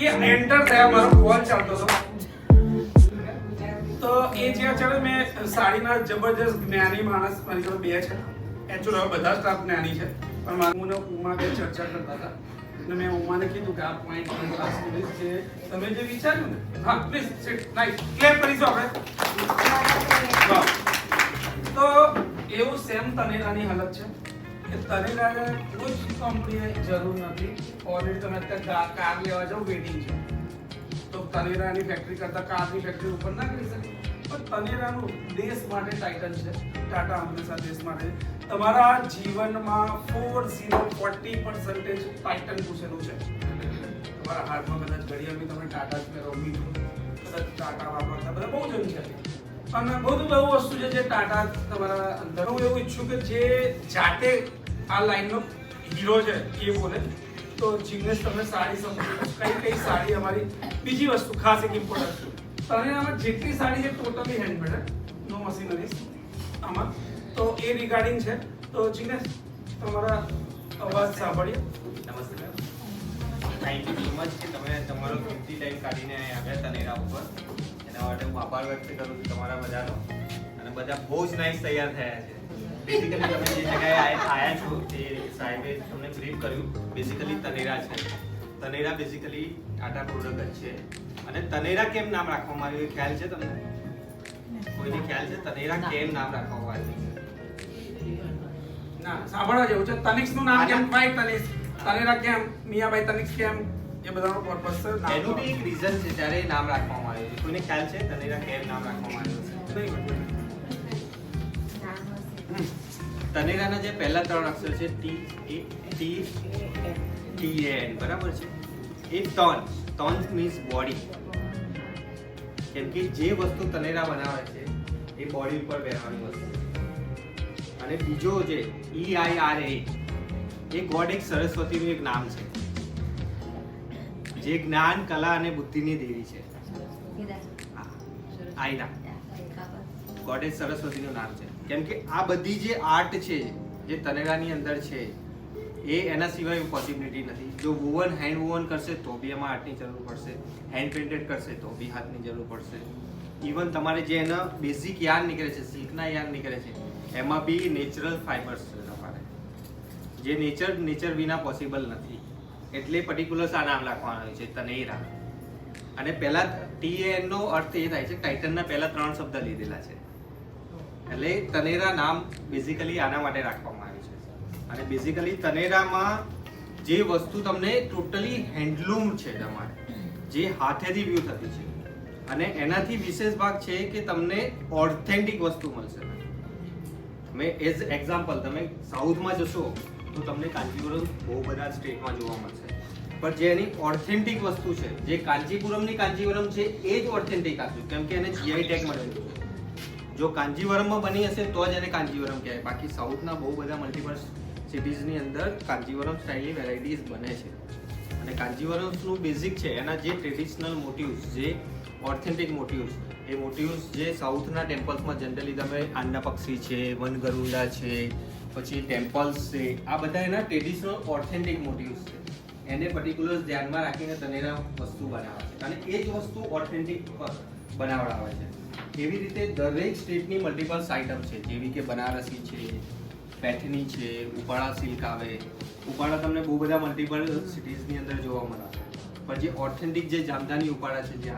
એ enter થયા, મારો call ચાલતો હતો તો એ જે ચાલે મેં સાડીના જબરજસ્ત જ્ઞાની માણસ મારી જોડે બે છે. એકચ્યુઅલી હવે બધા સ્ટાફ જ્ઞાની છે, પણ મારું ને ઉમા બે ચર્ચા કરતા હતા એટલે મેં ઉમાને કીધું કે આ પોઈન્ટ ખાસ કરીશ જે તમે જે વિચાર્યું ને. હા પ્લીઝ સિટ, નાઈસ, ક્લેપ કરીશું આપણે. તો એવું સેમ તનેરાની હાલત છે કે તનેરાને કોઈ જ કંપનીએ જરૂર નથી. ઓલરેડી તમે અત્યારે કાર લેવા જાઓ, વેટિંગ છે. તો તનેરાની ફેક્ટરી કરતા કારની ફેક્ટરી ઉપર ના કરી શકે, પણ તનેરાનું દેશ માટે ટાઇટન છે. ટાટા હંમેશા દેશ માટે. તમારા જીવનમાં 40% ટાઇટન પૂછેલું છે. તમારા હાથમાં કદાચ ઘડિયાળની તમે ટાટા જ પહેરો, મીઠું કદાચ ટાટા વાપરતા બધા બહુ જણ છે. અને બધું એવું વસ્તુ છે જે ટાટા તમારા અંદર. હું એવું ઈચ્છું કે જે જાતે આ લાઈનનો હીરો છે એ બોલે. તો જિગ્નેશ તમે સાડી સમજો, કઈ સાડી અમારી. બીજી વસ્તુ ખાસ એક ઇમ્પોર્ટન્ટ, તમે આમાં જેટલી સાડી છે ટોટલી હેન્ડમેડ, નો મશીનરીઝ આમાં. તો એ રિગાર્ડિંગ છે. તો જિગ્નેશ તમારા અવાજ સાંભળીએ. નમસ્તે ma'am, thank you so much કે તમે તમારો કિંમતી ટાઈમ કાઢીને આવ્યા તનેરા ઉપર. એના માટે હું આભાર વ્યક્ત કરું છું તમારા બધાનો. અને બધા બહુ જ નાઇસ તૈયાર થયા છે. બેઝિકલી તમે જે જગ્યાએ આવ્યા છો તે સાહેબે તમને બ્રીફ કર્યું. બેઝિકલી તનેરા છે. તનેરા બેઝિકલી ટાટા પ્રોડક્ટ જ છે. અને તનેરા કેમ નામ રાખવામાં આવ્યું એ ખ્યાલ છે તમને? કોઈને ખ્યાલ છે તનેરા કેમ નામ રાખવામાં આવ્યું? ના, સાંભળવા જેવું છે. તનિષ્કનું નામ કેમ ભાઈ તનિષ્ક, તનેરા કેમ, મિયાભાઈ તનિષ્ક કેમ, એ બધાનો પર્પસ છે. એનું બી એક રીઝન છે ત્યારે એ નામ રાખવામાં આવ્યું છે. કોઈને ખ્યાલ છે તનેરા કેમ નામ રાખવામાં આવ્યું છે? તનેરાના જે પહેલા ત્રણ અક્ષર છે TAN, બરાબર છે? એ ટોન મીન્સ બોડી. કેમ કે જે વસ્તુ તનેરા બનાવે છે એ બોડી ઉપર પહેરવાની વસ્તુ. અને બીજો જે EIRA, એ ગોડ એક સરસ્વતીનું એક નામ છે જે જ્ઞાન, કલા અને બુદ્ધિની દેવી છે. આઈના ગોડેસ સરસ્વતીનું નામ છે. કેમ કે આ બધી જે આર્ટ છે જે તનેરાની અંદર છે એ એના સિવાય પોસિબિલિટી નથી. જો વોવન, હેન્ડ વોવન કરશે તો બી એમાં આર્ટની જરૂર પડશે. હેન્ડ પેઇન્ટેડ કરશે તો બી હાથની જરૂર પડશે. ઇવન તમારે જે એના બેઝિક યાર્ન નીકળે છે, સિલ્કના યાર્ન નીકળે છે, એમાં બી નેચરલ ફાઇબર્સ છે તમારે, જે નેચર વિના પોસિબલ નથી. એટલે પર્ટિક્યુલર આ નામ રાખવાનું આવ્યું છે તનેરા. અને પહેલા TAN નો અર્થ એ થાય છે, ટાઇટનના પહેલા 3 શબ્દ લીધેલા છે. એટલે તનેરા નામ બેઝિકલી આના માટે રાખવામાં આવ્યું છે. અને બેઝિકલી તનેરામાં જે વસ્તુ તમને ટોટલી હેન્ડલૂમ છે તમારે, જે હાથેથી વ્યૂ થતી છે. અને એનાથી વિશેષ ભાગ છે કે તમને ઓથેન્ટિક વસ્તુ મળશે. તમે એઝ એક્ઝામ્પલ તમે સાઉથમાં જશો તો તમને કાંચીપુરમ બહુ બધા સ્ટેટમાં જોવા મળશે, પણ જે એની ઓથેન્ટિક વસ્તુ છે, જે કાંચીપુરમની કાંચીવરમ છે એ જ ઓથેન્ટિક આપ્યું. કેમ કે એને GI ટેગ મળેલું છે. જો કાંજીવરમમાં બની હશે તો જ એને કાંજીવરમ કહેવાય. બાકી સાઉથના બહુ બધા મલ્ટિપલ સિટીઝની અંદર કાંજીવરમ સ્ટાઇલની વેરાયટીઝ બને છે. અને કાંજીવરમનું બેઝિક છે એના જે ટ્રેડિશનલ મોટિવ્સ, જે ઓથેન્ટિક મોટિવ્સ, એ મોટિવ્સ જે સાઉથના ટેમ્પલ્સમાં જનરલી તમે આંડા પક્ષી છે, વનગરુડા છે, પછી ટેમ્પલ્સ છે, આ બધા એના ટ્રેડિશનલ ઓથેન્ટિક મોટિવ્સ છે. એને પર્ટિક્યુલર ધ્યાનમાં રાખીને તનેરા વસ્તુ બનાવે છે અને એ જ વસ્તુ ઓથેન્ટિક બનાવડાવે છે. એવી રીતે દરેક સ્ટેટની મલ્ટિપલ આઇટમ છે, જેવી કે બનારસી છે, પેઠની છે, ઉપાડા સિલ્ક આવે. ઉપાડા તમને બહુ બધા મલ્ટિપલ સિટીઝની અંદર જોવા મળે છે, પણ જે ઓથેન્ટિક જે જામદાની ઉપાડા છે જે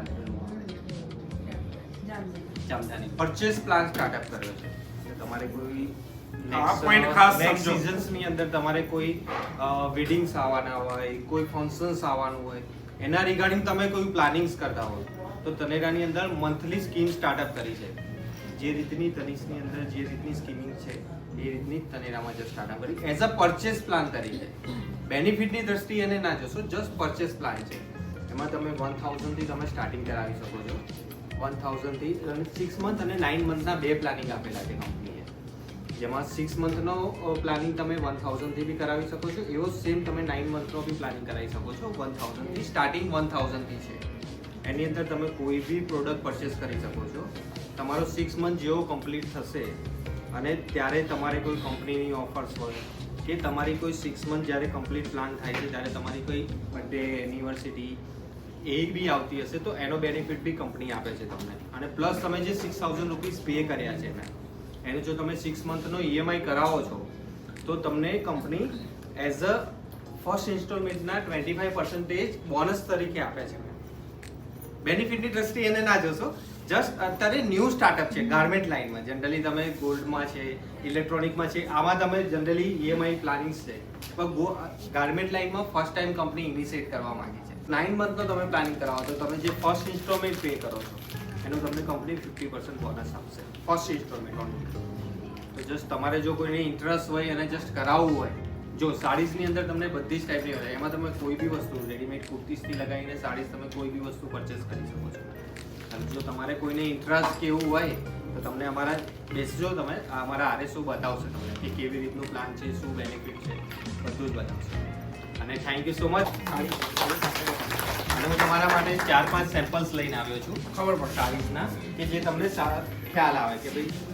જામદાની પરચેસ પ્લાન સ્ટાર્ટઅપ કર્યો છે. તમારે કોઈ નેક્સ્ટ સિઝન્સની અંદર તમારે કોઈ વેડિંગ્સ આવવાના હોય, કોઈ ફંક્શન્સ આવવાનું હોય, એના રિગાર્ડિંગ તમે કોઈ પ્લાનિંગ્સ કરતા હોય તો તનેરાની અંદર મંથલી સ્કીમ સ્ટાર્ટઅપ કરી છે. જે રીતની તનિષ્કની અંદર જે રીતની સ્કીમિંગ છે એ રીતની તનેરામાં જે સ્ટાર્ટઅપ કરી એઝ અ પરચેસ પ્લાન તરીકે. બેનિફિટની દ્રષ્ટિએ એને ના જોશો, જસ્ટ પરચેસ પ્લાન છે. એમાં તમે 1000 થી તમે સ્ટાર્ટિંગ કરાવી શકો છો. 1000 થી 6 મંથ અને 9 મંથના 2 પ્લાનિંગ આપેલા છે કંપનીએ. જેમાં 6 મંથનો પ્લાનિંગ તમે 1000 થી બી કરાવી શકો છો. એવો સેમ તમે 9 મંથનો બી પ્લાનિંગ કરાવી શકો છો. 1000 થી સ્ટાર્ટિંગ 1000 થી છે. એની અંદર તમે કોઈ બી પ્રોડક્ટ પરચેસ કરી શકો છો. તમારો 6 મંથ જેવો કમ્પ્લીટ થશે અને ત્યારે તમારે કોઈ કંપનીની ઓફર્સ હોય કે તમારી કોઈ 6 મંથ જ્યારે કમ્પ્લીટ પ્લાન થાય છે ત્યારે તમારી કોઈ બર્થડે, એનિવર્સરી એ બી આવતી હશે તો એનો બેનિફિટ બી કંપની આપે છે તમને. અને પ્લસ તમે જે 6000 રૂપીસ પે કર્યા છે મેં, એનું જો તમે 6 મંથનો EMI કરાવો છો તો તમને કંપની એઝ અ ફર્સ્ટ ઇન્સ્ટોલમેન્ટના 25% બોનસ તરીકે આપે છે. બેનિફિટની દ્રષ્ટિએ એને ના જોશો, જસ્ટ અત્યારે ન્યૂ સ્ટાર્ટઅપ છે ગાર્મેન્ટ લાઇનમાં. જનરલી તમે ગોલ્ડમાં છે, ઇલેક્ટ્રોનિકમાં છે, આમાં તમે જનરલી EMI પ્લાનિંગ્સ છે, પણ ગાર્મેન્ટ લાઇનમાં ફર્સ્ટ ટાઈમ કંપની ઇનિશિએટ કરવા માંગી છે. 9 મંથનો તમે પ્લાનિંગ કરાવો તો તમે જે ફર્સ્ટ ઇન્સ્ટોલમેન્ટ પે કરો છો એનું તમને કંપની 50% બોનસ આપશે ફર્સ્ટ ઇન્સ્ટોલમેન્ટ ઓનલી. તો જસ્ટ તમારે જો કોઈને ઇન્ટરેસ્ટ હોય અને જસ્ટ કરાવવું હોય, જો સાડીઝની અંદર તમને બધી જ ટાઈપની હોય, એમાં તમે કોઈ બી વસ્તુ રેડીમેડ કુર્તીસથી લગાવીને સાડીઝ તમે કોઈ બી વસ્તુ પરચેસ કરી શકો છો. અને જો તમારે કોઈને ઇન્ટરેસ્ટ કે એવું હોય તો તમને અમારા બેસજો, તમે અમારા RSO બતાવશે તમને કે કેવી રીતનું પ્લાન છે, શું બેનિફિટ છે, બધું જ બતાવશે. અને થેન્ક યુ સો મચ. અને હું તમારા માટે 4-5 સેમ્પલ્સ લઈને આવ્યો છું, ખબર પડે સાડીઝના, કે જે તમને ખ્યાલ આવે કે ભાઈ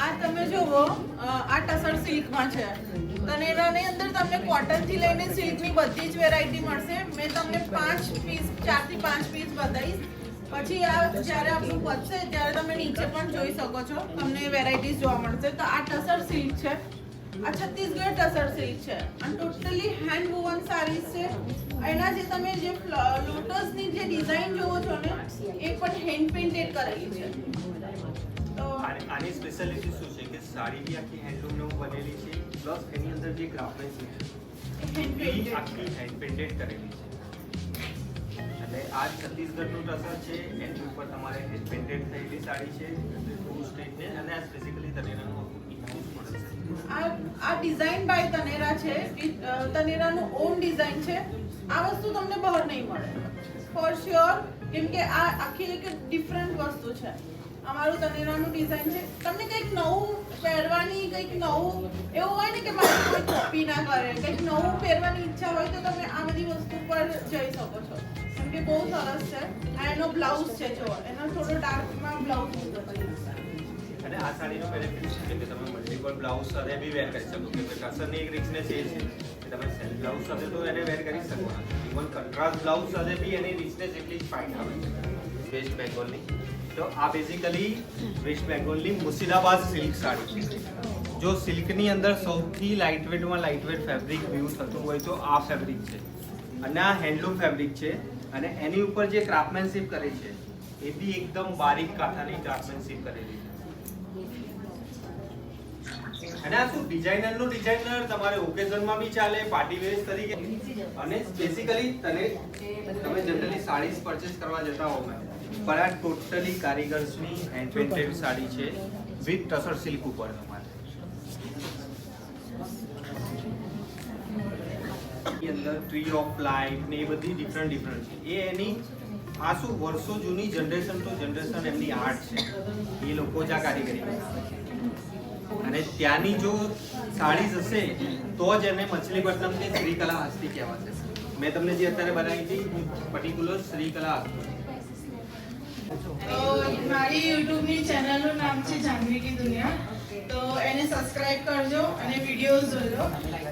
આ તમે જોવો, આ ટસર સિલ્કમાં છે. તનેરાની અંદર તમને કોટન થી લઈને સિલ્કની બધી જ વેરાયટી મળશે. મેં તમને 4 થી 5 પીસ બતાવીશ. પછી આ જ્યારે આપણું પતશે ત્યારે તમે નીચે પણ જોઈ શકો છો, તમને વેરાયટીઝ જોવા મળશે. તો આ ટસર સિલ્ક છે, આ છત્તીસગઢ ટસર સિલ્ક છે અને ટોટલી હેન્ડ વુવન સાડીઝ છે. એના જે તમે જે લોટસની જે ડિઝાઇન જોવો છો ને, એ પણ હેન્ડ પેઇન્ટેડ કરેલી છે. તો આની સ્પેશિયાલિટી શું છે કે સાડી બી આખી હેન્ડલૂમનું બનેલી છે, પ્લસ એની અંદર જે ક્રાફ્ટમેન્સી છે એ આખી હેન્ડ પેઇન્ટેડ કરેલી છે. એટલે આ છત્તીસગઢનું ટસર છે, એની ઉપર તમારે હેન્ડ પેઇન્ટેડ થયેલી સાડી છે, ફૂલ સ્ટેટને, અને આ સ્પેસિફિકલી તનેરાનું આખું ઇનહાઉસ મોડલ છે. આ ડિઝાઇન બાય તનેરા છે, તનેરાનું ઓન ડિઝાઇન છે. આ વસ્તુ તમને બહાર નહીં મળે ફોર શ્યોર, કેમ કે આ આખી એક ડિફરન્ટ વસ્તુ છે. અમારું તનેરાનું ડિઝાઇન છે. તમને કંઈક નવું પહેરવાની, કંઈક નવું એવું હોય ને કે મારે કોઈ કોપી ના કરે, કંઈક નવું પહેરવાની ઈચ્છા હોય તો તમે આ બધી વસ્તુ પર જઈ શકો છો, કેમ કે બહુ સરસ છે. આ એનો બ્લાઉઝ છે, જો એનો થોડો ડાર્કમાં બ્લાઉઝ છે. અને આ સાડીનો બેનિફિટ છે કે તમે મલ્ટીપલ બ્લાઉઝ સાથે બી વેર કરી શકો. કે ટસરની એક રિચનેસ એ છે કે તમે સેલ્ફ બ્લાઉઝ સાથે તો એને વેર કરી શકો, ઇવન કન્ટ્રાસ્ટ બ્લાઉઝ સાથે બી એની રિચનેસ એટલી જ ફાઇન આવે છે. વેસ્ટ બેંગોલની, તો આ બેઝિકલી વેસ્ટ બેંગોલની મુર્શિદાબાદ સિલ્ક સાડી છે. જો સિલ્કની અંદર સૌથી લાઇટવેટમાં લાઇટવેટ ફેબ્રિક વ્યૂ થતું હોય તો આ ફેબ્રિક છે. અને આ હેન્ડલૂમ ફેબ્રિક છે, અને એની ઉપર જે ક્રાફ્ટમેનશિપ કરી છે એ બી એકદમ બારીક કાંથાની ક્રાફ્ટમેનશિપ કરેલી છે. અને આ શું ડિઝાઇનરનું ડિઝાઇનર તમારે ઓકેઝનમાં બી ચાલે, પાર્ટી વેર તરીકે. અને બેઝિકલી તમે જનરલી સાડીઝ પરચેસ કરવા જતા હો મેં, પણ આ ટોટલી કારીગર્સની હેન્ડ પેઇન્ટેડ સાડી છે વિથ ટસર સિલ્ક ઉપર. તમારે અંદર ટ્રી ઓફ લાઈફ ને એ બધી ડિફરન્ટ છે. એ એની આ શું વર્ષો જૂની જનરેશન ટુ જનરેશન એમની આર્ટ છે, એ લોકો જ આ કારીગરી બનાવે છે. અને ત્યાંની જો સાડીઝ હશે તો જ એને મછલીપટ્ટનમ કે શ્રીકલા હસ્તી કહેવાશે. મેં તમને જે અત્યારે બનાવી હતી પર્ટિક્યુલર શ્રીકલા હસ્તી. તો મારી યુટ્યુબની ચેનલનું નામ છે જાનવી કી દુનિયા, તો એને સબસ્ક્રાઇબ કરજો અને વિડીયોઝ જોજો.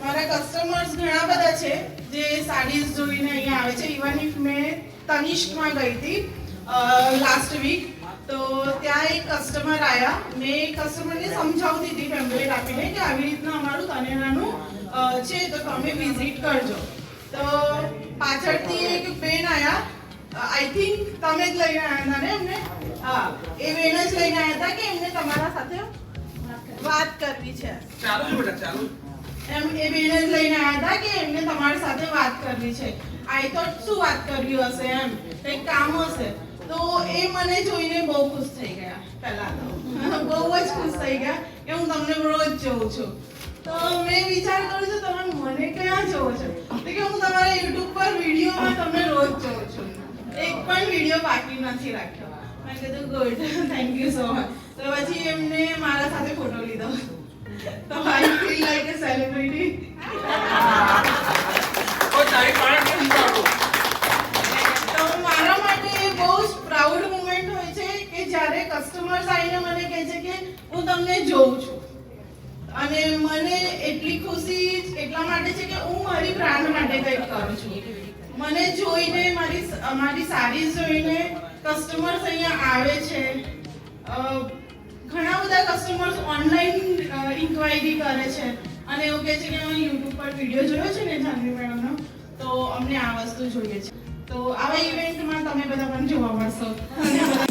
મારા કસ્ટમર્સ ઘણા બધા છે જે સાડીઝ જોઈને અહીંયા આવે છે. ઇવન ઇફ મેં તનિષ્કમાં ગઈ હતી લાસ્ટ વીક, તો ત્યાં એક કસ્ટમર આવ્યા. મેં એ કસ્ટમરને સમજાવતી હતી પેમ્પલેટ આપીને કે આવી રીતના અમારું તનેરાનું છે, તો તમે વિઝિટ કરજો. તો પાછળથી એક બેન આવ્યા, આઈ થિંક તમે જ લઈને આવ્યા હતા ને એમને? હા, એ બેન જ લઈને આવ્યા હતા કે એમને તમારા સાથે વાત કરવી છે. ચાલુ છે બેટા, ચાલુ. એમ એ બેન જ લઈને આવ્યા હતા કે એમને તમારી સાથે વાત કરવી છે. આઈ થોટ શું વાત કરવી હશે, એમ કંઈક કામ હશે. તો એ મને જોઈને બહુ ખુશ થઈ ગયા. પહેલા તો બહુ જ ખુશ થઈ ગયા કે હું તમને રોજ જોઉં છું. તો મેં વિચાર કર્યો છે તમે મને ક્યાં જોવો છો, તો કે હું તમારા યુટ્યુબ પર વિડીયોમાં તમને રોજ જોઉં છું, એક પણ વિડીયો બાકી નથી રાખ્યો. મેં કીધું good, thank you so much. તો પછી એમને મારા સાથે ફોટો લીધો. તો I feel like a celebrity. તો મારા માટે બહુ જ પ્રાઉડ મોમેન્ટ હોય છે કે જ્યારે કસ્ટમર્સ આવીને મને કહે છે કે હું તમને જોઉં છું, અને મને એટલી ખુશી એટલા માટે છે કે હું મારી બ્રાન્ડ માટે કંઈક કરું છું. મને જોઈને મારી સાડીઝ જોઈને કસ્ટમર્સ અહીંયા આવે છે. ઘણા બધા કસ્ટમર્સ ઓનલાઈન ઇન્ક્વાયરી કરે છે અને એવું કહે છે કે અમે યુટ્યુબ પર વિડીયો જોયો છે ને જાનવી મેડમનો, તો અમને આ વસ્તુ જોઈએ છે. તો આવા ઇવેન્ટમાં તમે બધા પણ જોવા મળશો. ધન્યવાદ.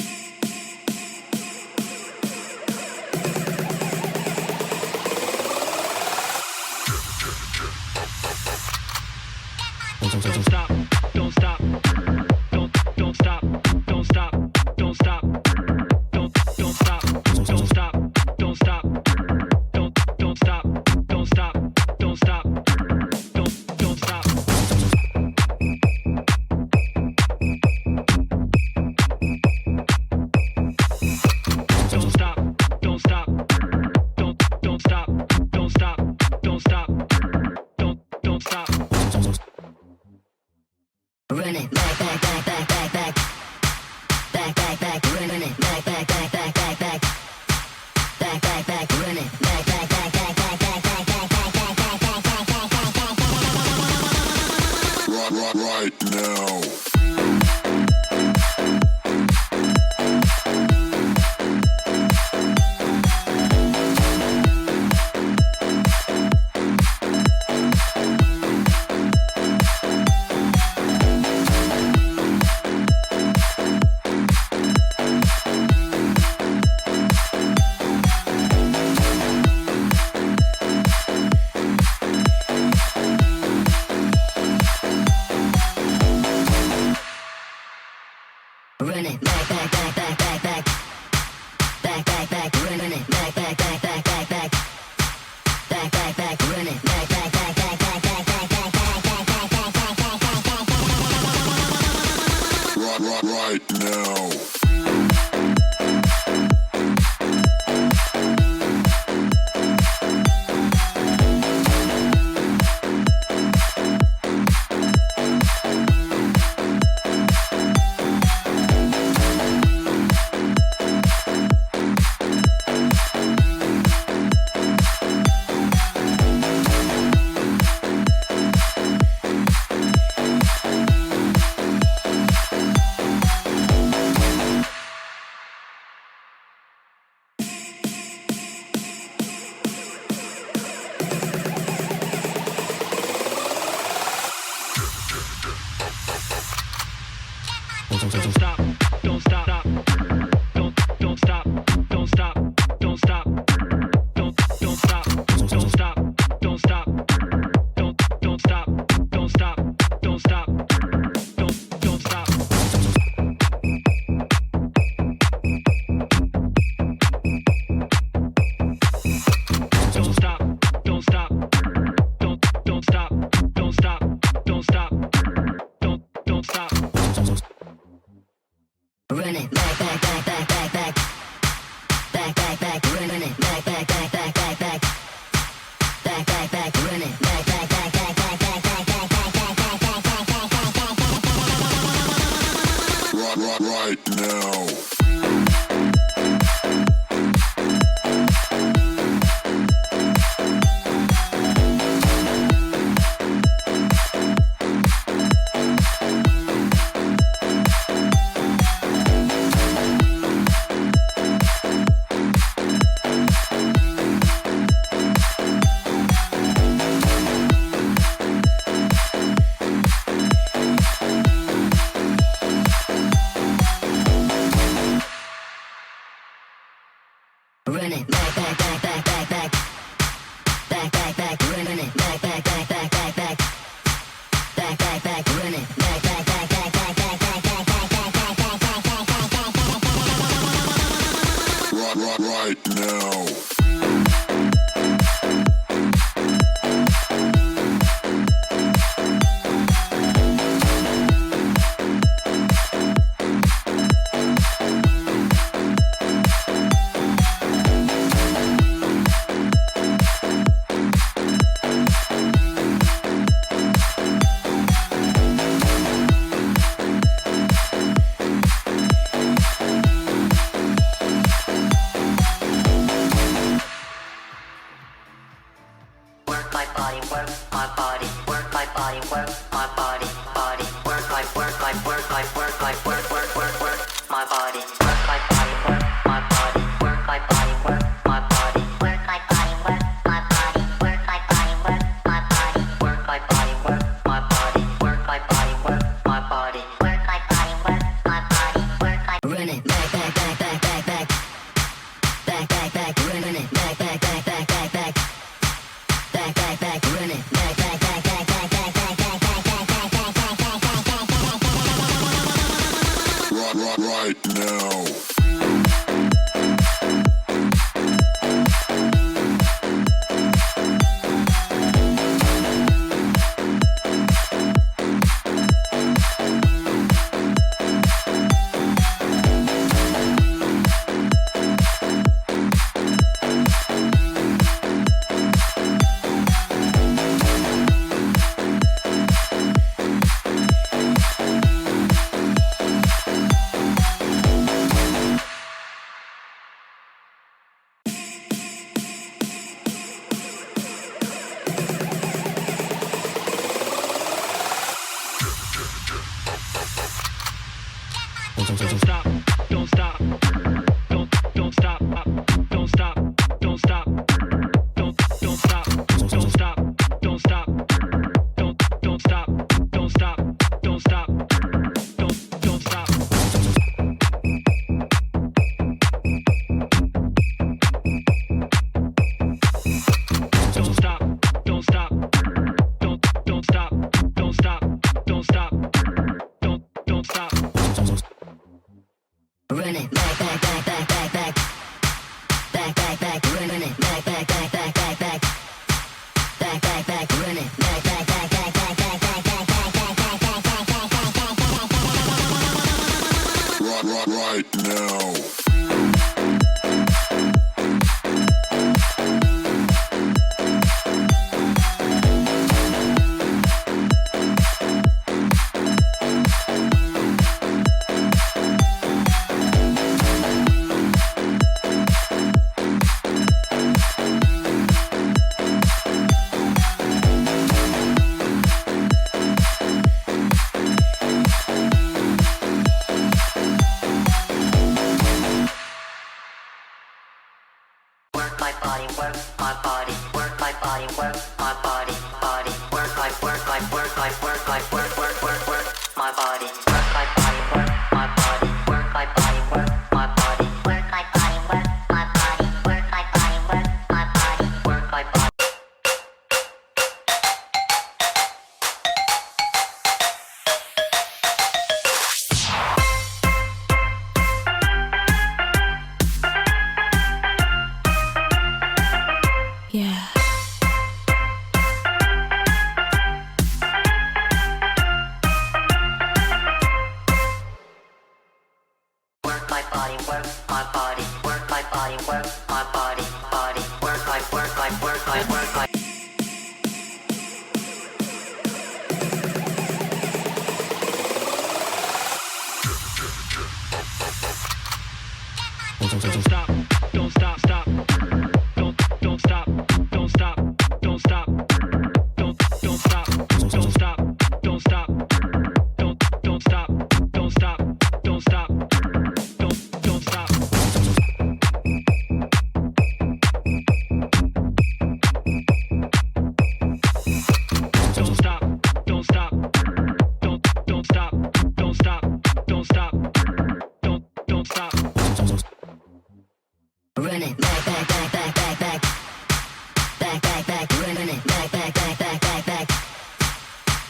Don't stop, don't stop, don't stop, don't stop, don't stop, don't stop, don't stop, don't stop, don't stop, don't stop, don't stop, don't stop. Don't stop, don't stop, don't stop, don't stop, don't stop, don't stop. Run it back, back, back, back, back, back, back, back, back, run it back, back, back, back, back, back, back, back, back, run it back, back, back, back, back, back, back, back, back, back, back, back, back, right now. run it back, back, back, back, back, back, back, back, back, run it back, back, back, back, back, back, back, back, back, run it back, back, back, back, back, back, back, back, back, back, back, back, back, back, right now. Don't stop, don't stop, don't stop, don't stop, don't stop, don't stop, don't stop, don't stop, don't stop, don't stop, don't stop, don't stop. Don't stop, don't stop, don't stop, don't stop, don't stop, don't stop. run it back, back, back, back, back, back, back, back, back, run it back, back, back, back, back, back, back, back, back, run it back, back, back, back, back, back, back, back, back, back, back, back, back, back, Right now. work my body, work my body, work my body, body, work my work my work my work my work work work work my body, work my body, work my body, work my body, work my body, work my body, work my body, work my body, work my body, work my body, work my body, work my body, work my body, work my body, work my body, work my run it back back back back back back back back back run it back back back back back back back back back run it back back back back back back back back Right now. Don't stop, don't stop, don't stop, don't stop, don't stop, don't stop, don't stop, don't stop, don't stop, don't stop, don't stop, don't stop. Don't stop, don't stop, don't stop, don't stop, don't stop, don't stop. run it back back back back back back back back back run it back back back back back back back back back run it back back back back back back back back back Right now. work my body, work my body, work my body, work my body, body, work my work my work my work my work work work work my body, work my body, work my body, work my body, work my body, work my body, work my body, work my body, work my body, work my body. Yeah. Work my body, work my body, work my body, work my body, body, work my work my work my work my. Don't stop, don't stop, stop, don't stop, don't stop, don't stop, don't stop, don't stop, don't stop, don't stop, don't stop, don't stop, don't stop. Don't stop, don't stop, don't stop, don't stop, don't stop, don't stop. Run it back back back back back back back back back run it back back back back back back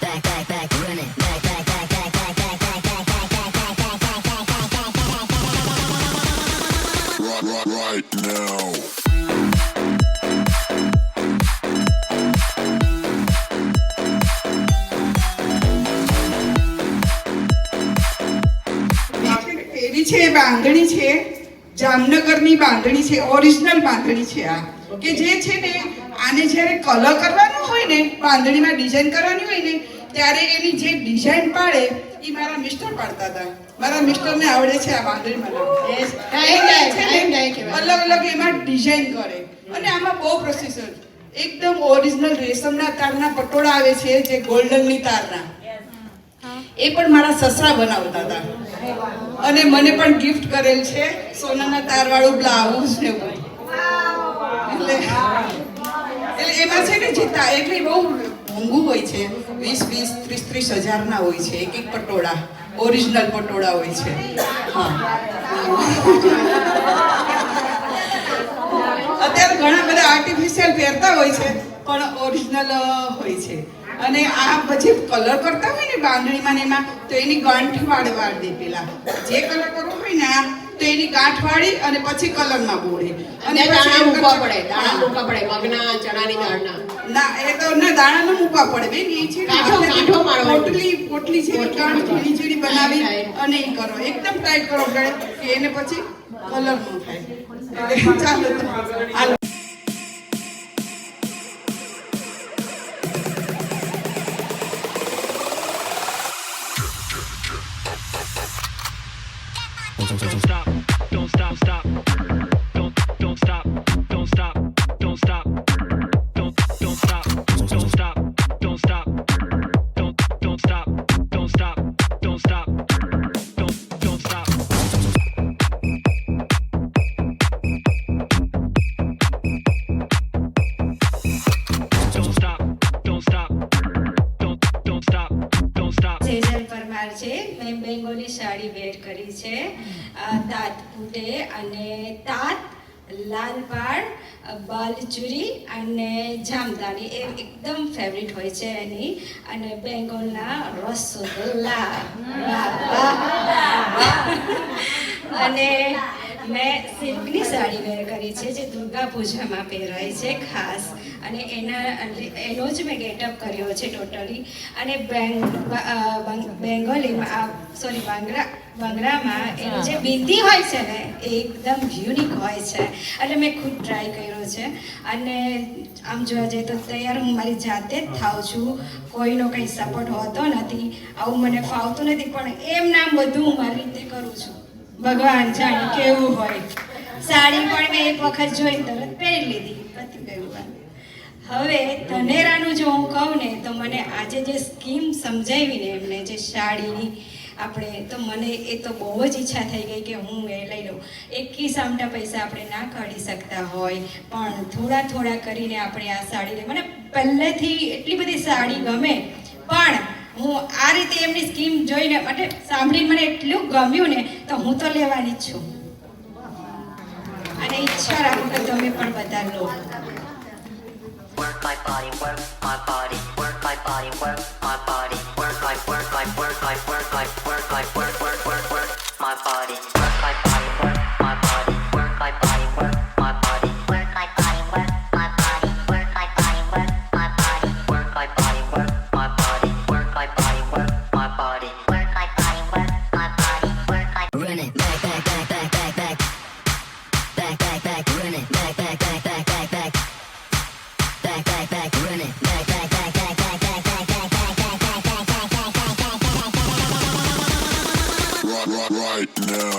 back back back run it back back back back back back back back back Right now. એવી છે બાંધણી છે જામનગરની બાંધણી છે original બાંધણી છે આ કે જે છે ને આને જ્યારે કલર કરવાનું હોય ને બાંધણીમાં ડિઝાઇન કરવાની હોય ને ત્યારે એની જે ડિઝાઇન પાડે એ મારા મિસ્ટર પાડતા હતા મારા મિસ્ટરને આવડે છે આ બાંધણી બનાવતા અલગ અલગ એમાં ડિઝાઇન કરે અને આમાં બહુ પ્રોસેસર એકદમ ઓરિજિનલ રેશમના તારના પટોળા આવે છે જે ગોલ્ડનની તારના, એ પણ મારા સસરા બનાવતા હતા અને મને પણ ગિફ્ટ કરેલ છે સોનાના તારવાળું બ્લાઉઝ ને બધું. એટલે એમાં છે ને જે એટલે બહુ મોંઘું હોય છે, 20-30 હજારના હોય છે એક પટોળા, ઓરિજિનલ પટોળા હોય છે. હા, અત્યારે ઘણા બધા આર્ટિફિશિયલ પહેરતા હોય છે પણ ઓરિજિનલ હોય છે. અને આ પછી કલર કરતા હોય ને બાંધણીમાં ને એમાં, તો એની ગાંઠ વાળવા દે પેલા. જે કલર કરવો હોય ને આ, તો એની ગાંઠ વાળી અને પછી કલરમાં બોળે. અને દાણા મૂકવા પડે, દાણા મૂકવા પડે, મગના ચણાની દાળના. ના, એ તો ના, દાણા ન મૂકવા પડે બેન. એ છે ને કાંઠો મારવાનો. પોટલી છે ગાંઠ ચીડી બનાવી અને એ કરો, એકદમ ટાઈટ કરો ગળે કે એને પછી કલર ન થાય. એટલે ચાલો તો હાલો. Don't stop, don't stop, stop. Don't stop, don't stop, don't stop. Don't stop, don't stop, don't stop. Don't stop, don't stop, don't stop. Don't stop. Don't stop, don't stop. Don't stop, don't stop. Sejal Parmar છે. મેં Bengali sari વેર કરી છે, તાત ફૂટે અને તાત, લાલ પાડ, બાલચુરી અને જામદાની એ એકદમ ફેવરિટ હોય છે એની. અને બેંગોલના રસગુલ્લા, અને મેં સિલ્કની સાડી વેર કરી છે જે દુર્ગા પૂજામાં પહેરાય છે ખાસ. અને એનો જ મેં ગેટઅપ કર્યો છે ટોટલી. અને બેંગોલીમાં બંગરામાં એનું જે બિંદી હોય છે ને એ એકદમ યુનિક હોય છે. એટલે મેં ખુદ ટ્રાય કર્યો છે. અને આમ જોવા જઈએ તો તૈયાર હું મારી જાતે જ થાઉં છું, કોઈનો કંઈ સપોર્ટ હોતો નથી. આવું મને ફાવતું નથી, પણ એમ નામ બધું હું મારી રીતે કરું છું. ભગવાન જાણે કેવું હોય. સાડી પણ મેં એક વખત જોઈને તરત પહેરી લીધી, પતી ગયું. હવે ધનેરાનું જો હું કહું ને તો મને આજે જે સ્કીમ સમજાવી ને એમને જે સાડીની આપણે, તો મને એ તો બહુ જ ઈચ્છા થઈ ગઈ કે હું એ લઈ લઉં. એકી સામટા પૈસા આપણે ના કાઢી શકતા હોય, પણ થોડા થોડા કરીને આપણે આ સાડી લઈ. મને પહેલેથી એટલી બધી સાડી ગમે, પણ હું આ રીતે એમની સ્કીમ જોઈને એટલે સાંભળીને મને એટલું ગમ્યું ને તો હું તો લેવાની જ છું. અને ઈચ્છા રાખું કે તમે પણ બધા લો. Work my body, work my body, work my body, work my body, work my work my work my work my work my work my body, work my body, work my body, work my body, work my body, work my body, work my body, work my body, work my body, work my body, work my body, work my body, work my body, work my body, work my body, work my run it back back back back back back back back back run it back back back back back back back back back run it back back back back back back back back back back back back back back back right now.